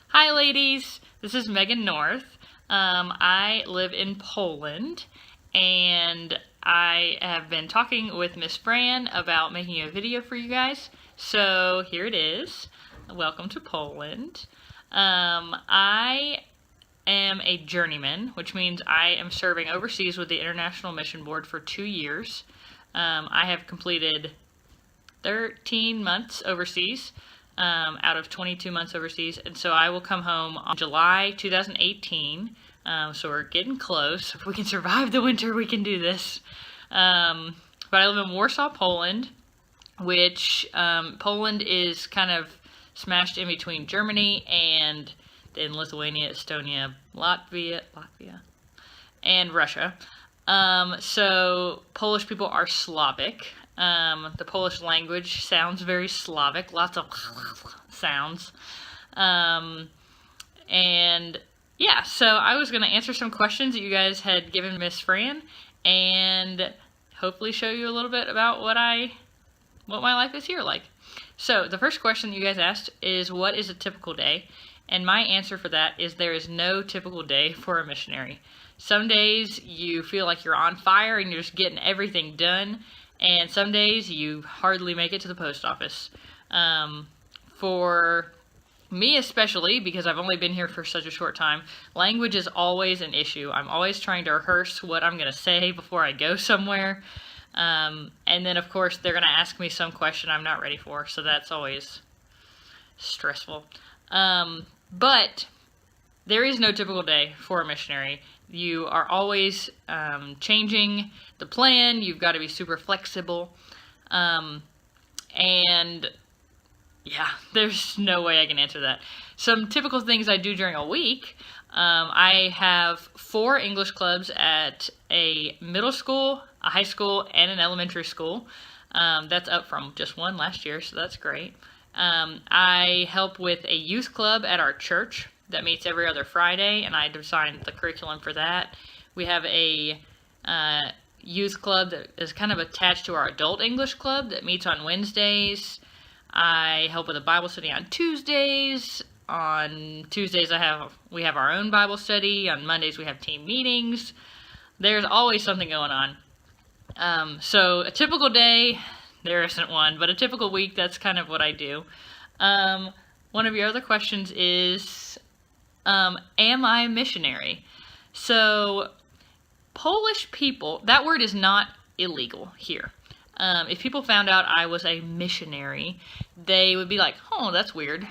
Hi, ladies. This is Megan North. I live in Poland, and I have been talking with Miss Fran about making a video for you guys. So here it is. Welcome to Poland. I am a journeyman, which means I am serving overseas with the International Mission Board for 2 years. I have completed 13 months overseas. Out of 22 months overseas, and so I will come home on July 2018. So we're getting close. If we can survive the winter, we can do this. But I live in Warsaw, Poland, which Poland is kind of smashed in between Germany and then Lithuania, Estonia, Latvia, and Russia. So Polish people are Slavic. The Polish language sounds very Slavic, lots of sounds. And yeah, so I was going to answer some questions that you guys had given Miss Fran and hopefully show you a little bit about what my life is here like. So the first question you guys asked is, what is a typical day? And my answer for that is there is no typical day for a missionary. Some days you feel like you're on fire and you're just getting everything done. And some days you hardly make it to the post office. For me especially, because I've only been here for such a short time, language is always an issue. I'm always trying to rehearse what I'm going to say before I go somewhere. And then, of course, they're going to ask me some question I'm not ready for, so that's always stressful. But there is no typical day for a missionary. You are always changing the plan. You've got to be super flexible. And yeah, there's no way I can answer that. Some typical things I do during a week. I have 4 English clubs at a middle school, a high school, and an elementary school. That's up from just 1 last year, so that's great. I help with a youth club at our church that meets every other Friday, and I design the curriculum for that. We have a youth club that is kind of attached to our adult English club that meets on Wednesdays. I help with a Bible study on Tuesdays. On Tuesdays we have our own Bible study. On Mondays we have team meetings. There's always something going on. So a typical day, there isn't one, but a typical week, that's kind of what I do. One of your other questions is, am I a missionary? So, Polish people, that word is not illegal here. If people found out I was a missionary, they would be like, oh, that's weird.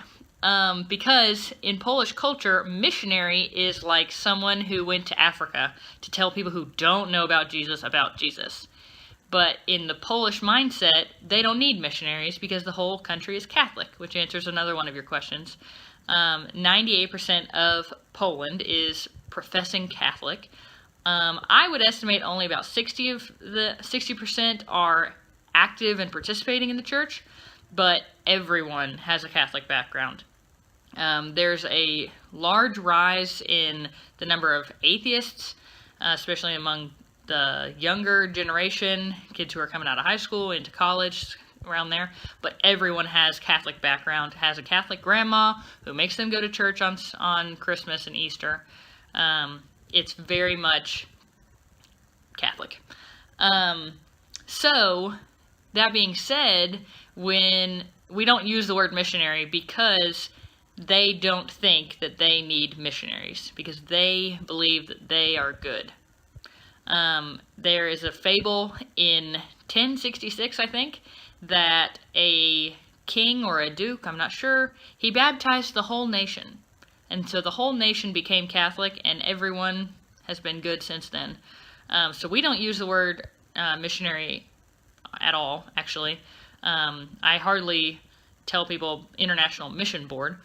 Because in Polish culture, missionary is like someone who went to Africa to tell people who don't know about Jesus. But in the Polish mindset, they don't need missionaries because the whole country is Catholic, which answers another one of your questions. 98% of Poland is professing Catholic. I would estimate only about 60% are active and participating in the church, but everyone has a Catholic background. There's a large rise in the number of atheists, especially among the younger generation, kids who are coming out of high school into college, around there. But everyone has Catholic background, has a Catholic grandma who makes them go to church on Christmas and Easter. It's very much Catholic. So, that being said, when we don't use the word missionary because they don't think that they need missionaries, because they believe that they are good. There is a fable in 1066, I think, that a king or a duke, I'm not sure, he baptized the whole nation. And so the whole nation became Catholic, and everyone has been good since then. So we don't use the word missionary at all, actually. I hardly tell people International Mission Board.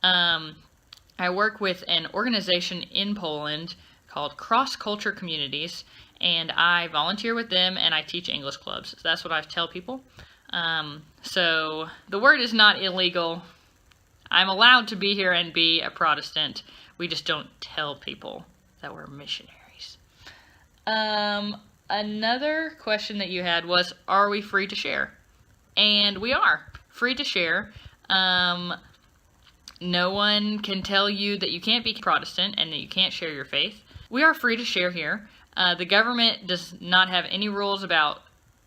I work with an organization in Poland called Cross Culture Communities, and I volunteer with them and I teach English clubs. So that's what I tell people. So the word is not illegal. I'm allowed to be here and be a Protestant. We just don't tell people that we're missionaries. Another question that you had was, are we free to share? And we are free to share. No one can tell you that you can't be Protestant and that you can't share your faith. We are free to share here. The government does not have any rules about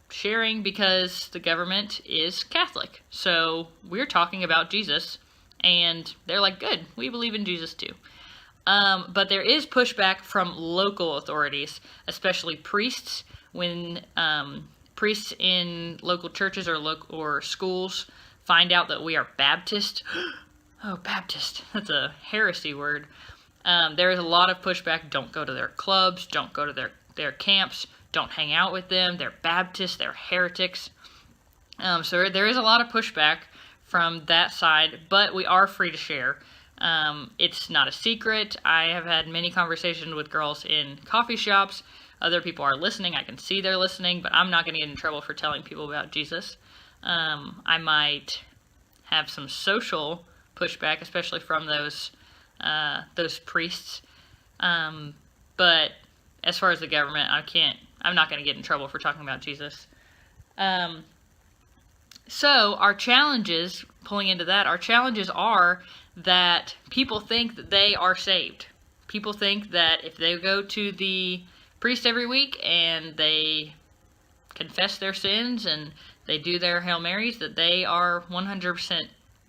sharing because the government is Catholic. So we're talking about Jesus, and they're like, good, we believe in Jesus too. But there is pushback from local authorities, especially priests, when priests in local churches or schools find out that we are Baptist. Oh, Baptist, that's a heresy word. There is a lot of pushback. Don't go to their clubs, don't go to their camps, don't hang out with them. They're Baptists, they're heretics. So there is a lot of pushback from that side, but we are free to share. It's not a secret. I have had many conversations with girls in coffee shops. Other people are listening. I can see they're listening, but I'm not going to get in trouble for telling people about Jesus. I might have some social pushback, especially from those priests. But as far as the government, I'm not going to get in trouble for talking about Jesus. So our challenges, pulling into that, our challenges are that people think that they are saved. People think that if they go to the priest every week and they confess their sins and they do their Hail Marys, that they are 100%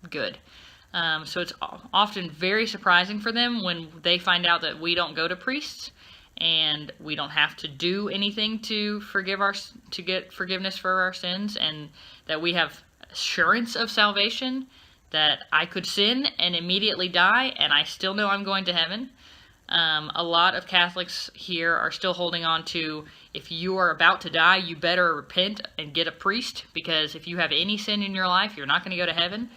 good. So it's often very surprising for them when they find out that we don't go to priests and we don't have to do anything to get forgiveness for our sins, and that we have assurance of salvation, that I could sin and immediately die and I still know I'm going to heaven. A lot of Catholics here are still holding on to, if you are about to die, you better repent and get a priest, because if you have any sin in your life, you're not going to go to heaven.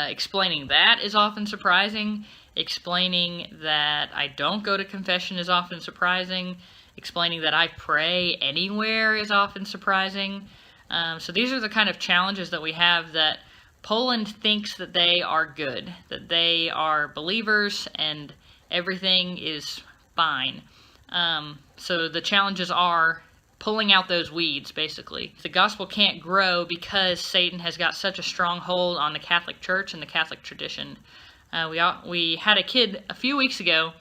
Explaining that is often surprising. Explaining that I don't go to confession is often surprising. Explaining that I pray anywhere is often surprising. So these are the kind of challenges that we have, that Poland thinks that they are good, that they are believers and everything is fine. So the challenges are pulling out those weeds, basically. The gospel can't grow because Satan has got such a strong hold on the Catholic Church and the Catholic tradition. We had a kid a few weeks ago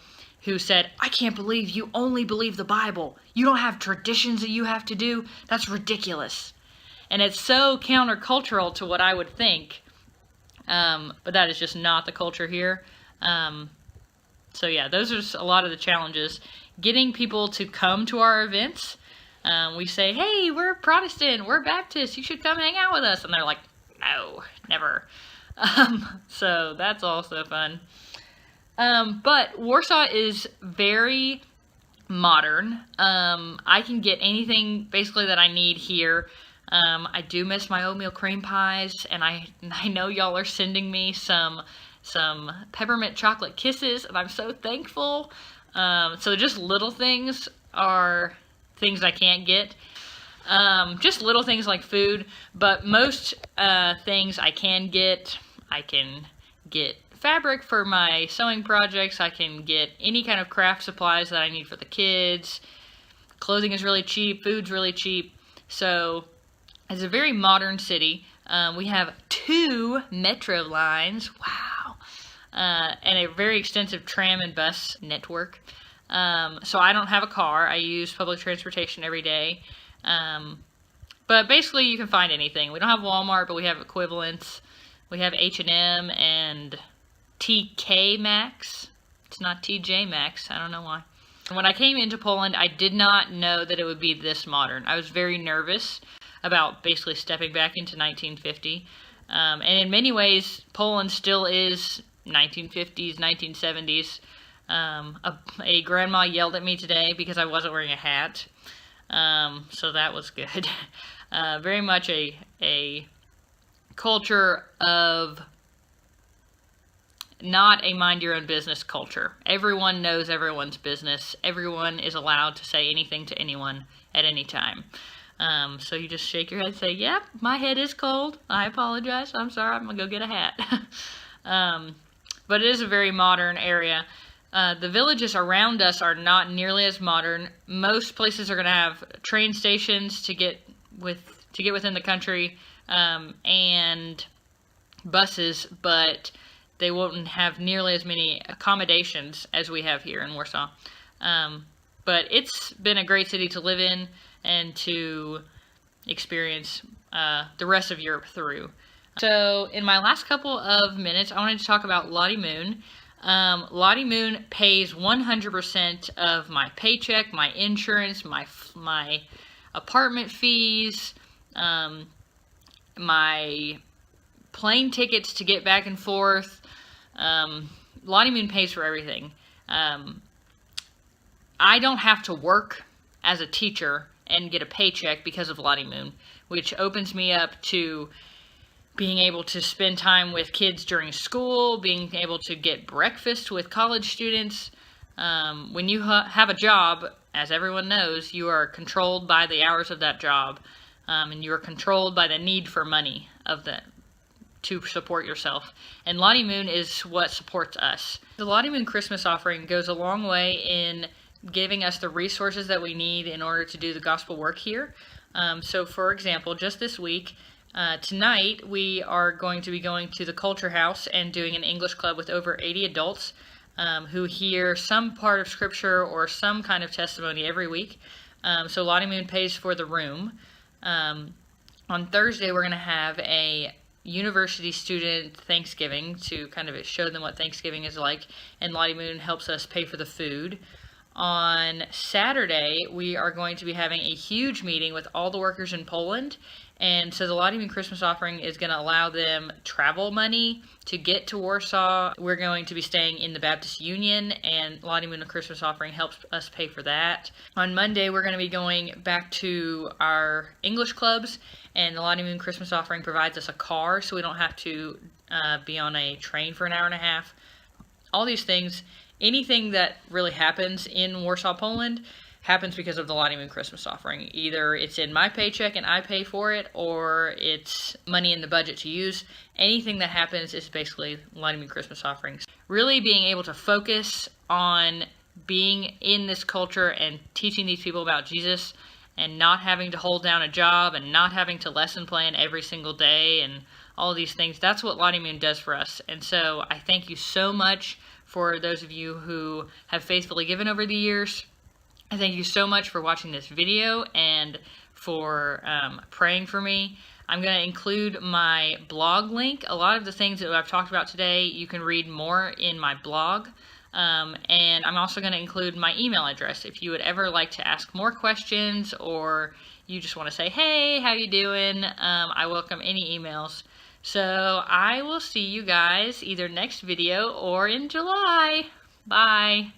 who said, I can't believe you only believe the Bible. You don't have traditions that you have to do. That's ridiculous. And it's so countercultural to what I would think. But that is just not the culture here. So yeah, those are a lot of the challenges. Getting people to come to our events. We say, hey, we're Protestant, we're Baptist, you should come hang out with us. And they're like, no, never. So that's also fun. But Warsaw is very modern. I can get anything basically that I need here. I do miss my oatmeal cream pies, and I know y'all are sending me some peppermint chocolate kisses, and I'm so thankful. So just little things are things I can't get. Just little things like food, but most things I can get. I can get fabric for my sewing projects. I can get any kind of craft supplies that I need for the kids. Clothing is really cheap. Food's really cheap. So it's a very modern city. We have 2 metro lines. Wow. And a very extensive tram and bus network. So I don't have a car. I use public transportation every day. But basically you can find anything. We don't have Walmart, but we have equivalents. We have H&M and TK Maxx. It's not TJ Maxx. I don't know why. When I came into Poland, I did not know that it would be this modern. I was very nervous about basically stepping back into 1950. And in many ways, Poland still is 1950s, 1970s. A grandma yelled at me today because I wasn't wearing a hat. So that was good. Very much a culture of not a mind your own business culture. Everyone knows everyone's business. Everyone is allowed to say anything to anyone at any time. So you just shake your head and say, yep, my head is cold. I apologize. I'm sorry. I'm going to go get a hat. But it is a very modern area. The villages around us are not nearly as modern. Most places are going to have train stations to get within the country, and buses, but they won't have nearly as many accommodations as we have here in Warsaw. But it's been a great city to live in and to experience the rest of Europe through. So in my last couple of minutes, I wanted to talk about Lottie Moon. Lottie Moon pays 100% of my paycheck, my insurance, my apartment fees, my plane tickets to get back and forth. Lottie Moon pays for everything. I don't have to work as a teacher and get a paycheck because of Lottie Moon, which opens me up to being able to spend time with kids during school, being able to get breakfast with college students. When you have a job, as everyone knows, you are controlled by the hours of that job, and you are controlled by the need for money of that to support yourself. And Lottie Moon is what supports us. The Lottie Moon Christmas offering goes a long way in giving us the resources that we need in order to do the gospel work here. So for example, just this week, tonight we are going to be going to the Culture House and doing an English club with over 80 adults who hear some part of scripture or some kind of testimony every week. So Lottie Moon pays for the room. On Thursday we're going to have a university student Thanksgiving to kind of show them what Thanksgiving is like, and Lottie Moon helps us pay for the food. On Saturday, we are going to be having a huge meeting with all the workers in Poland, and so the Lottie Moon Christmas offering is going to allow them travel money to get to Warsaw. We're going to be staying in the Baptist Union, and Lottie Moon Christmas offering helps us pay for that. On Monday, we're going to be going back to our English clubs, and the Lottie Moon Christmas offering provides us a car so we don't have to be on a train for an hour and a half. All these things. Anything that really happens in Warsaw, Poland, happens because of the Lottie Moon Christmas offering. Either it's in my paycheck and I pay for it, or it's money in the budget to use. Anything that happens is basically Lottie Moon Christmas offerings. Really being able to focus on being in this culture and teaching these people about Jesus, and not having to hold down a job and not having to lesson plan every single day and all these things. That's what Lottie Moon does for us. And so I thank you so much for those of you who have faithfully given over the years. I thank you so much for watching this video and for praying for me. I'm going to include my blog link. A lot of the things that I've talked about today, you can read more in my blog. And I'm also going to include my email address if you would ever like to ask more questions, or you just want to say, hey, how you doing? I welcome any emails. So I will see you guys either next video or in July. Bye.